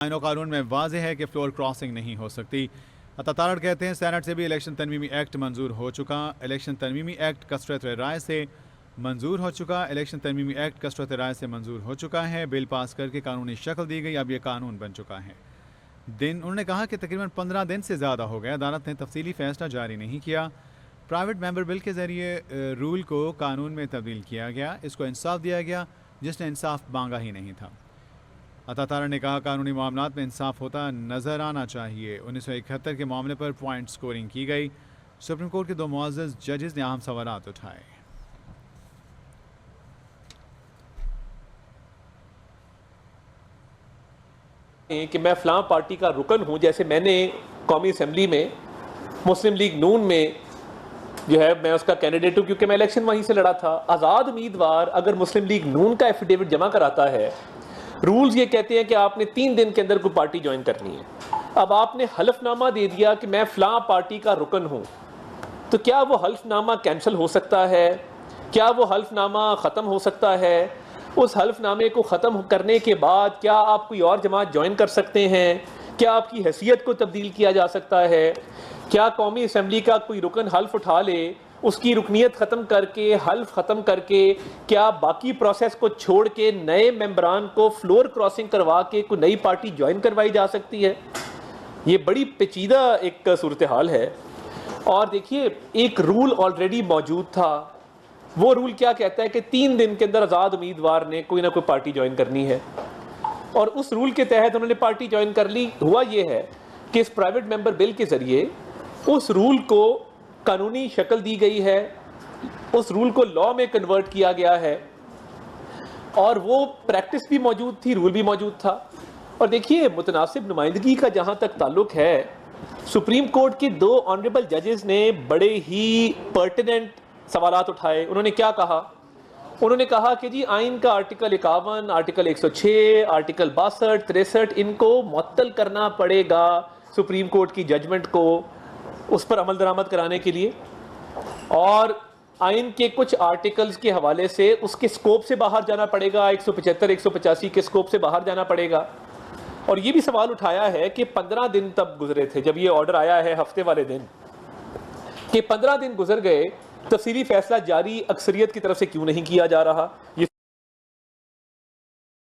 आईन और कानून में वाज़ेह है कि फ्लोर क्रॉसिंग नहीं हो सकती। अतातारड़ कहते हैं सेनेट से भी इलेक्शन तरमीमी एक्ट मंजूर हो चुका। इलेक्शन तरमीमी एक्ट कसरत राय से मंजूर हो चुका। इलेक्शन तरमीमी एक्ट कसरत राय से मंजूर हो चुका है। बिल पास करके कानूनी शक्ल दी गई, अब यह कानून बन चुका है। उन्होंने कहा कि तकरीबन 15 दिन से ज़्यादा हो गए, अदालत ने तफसीली फैसला जारी नहीं किया। प्राइवेट मेंबर बिल के ज़रिए रूल को कानून में तब्दील किया गया, इसको इंसाफ दिया गया जिसने इंसाफ मांगा ही नहीं था। अतातारा ने कहा कानूनी मामलात में इंसाफ होता नज़र आना चाहिए। 1971 के मामले पर पॉइंट स्कोरिंग की गई। सुप्रीम कोर्ट के 2 मुअज़्ज़ज़ जजेस ने अहम सवालात उठाए। कि मैं फलां पार्टी का रुकन हूं, जैसे मैंने कौमी असेंबली में मुस्लिम लीग नून में जो है मैं उसका कैंडिडेट हूं, क्योंकि मैं इलेक्शन वहीं से लड़ा था। आज़ाद उम्मीदवार अगर मुस्लिम लीग नून का एफिडेविट जमा कराता है, रूल्स ये कहते हैं कि आपने 3 दिन के अंदर कोई पार्टी ज्वाइन करनी है। अब आपने हल्फनामा दे दिया कि मैं फलां पार्टी का रुकन हूं, तो क्या वो हल्फनामा कैंसिल हो सकता है? क्या वो हल्फनामा ख़त्म हो सकता है? उस हल्फनामे को ख़त्म करने के बाद क्या आप कोई और जमात ज्वाइन कर सकते हैं? क्या आपकी हैसियत को तब्दील किया जा सकता है? क्या कौमी असम्बली का कोई रुकन हल्फ उठा ले, उसकी रुकनीत ख़त्म करके, हल्फ ख़त्म करके, क्या बाकी प्रोसेस को छोड़ के नए मेंबरान को फ्लोर क्रॉसिंग करवा के कोई नई पार्टी ज्वाइन करवाई जा सकती है? ये बड़ी पेचीदा एक सूरत हाल है। और देखिए, एक रूल ऑलरेडी मौजूद था। वो रूल क्या कहता है कि 3 दिन के अंदर आज़ाद उम्मीदवार ने कोई ना कोई पार्टी ज्वाइन करनी है, और उस रूल के तहत उन्होंने पार्टी ज्वाइन कर ली। हुआ ये है कि इस प्राइवेट मेंबर बिल के ज़रिए उस रूल को कानूनी शक्ल दी गई है, उस रूल को लॉ में कन्वर्ट किया गया है, और वो प्रैक्टिस भी मौजूद थी, रूल भी मौजूद था। और देखिए, मुतनासिब नुमाइंदगी का जहाँ तक ताल्लुक है, सुप्रीम कोर्ट के 2 ऑनरेबल जजेस ने बड़े ही पर्टिनेंट सवालात उठाए। उन्होंने क्या कहा? उन्होंने कहा कि जी आइन का आर्टिकल 51, आर्टिकल 106, आर्टिकल 62, 63 इनको मुअत्तल करना पड़ेगा सुप्रीम कोर्ट की जजमेंट को उस पर अमल दरामद कराने के लिए, और आइन के कुछ आर्टिकल्स के हवाले से उसके स्कोप से बाहर जाना पड़ेगा, 175, 185 के स्कोप से बाहर जाना पड़ेगा। और ये भी सवाल उठाया है कि 15 दिन तब गुजरे थे जब ये ऑर्डर आया है हफ्ते वाले दिन, कि 15 दिन गुजर गए, तफसीली फैसला जारी अक्सरियत की तरफ से क्यों नहीं किया जा रहा? ये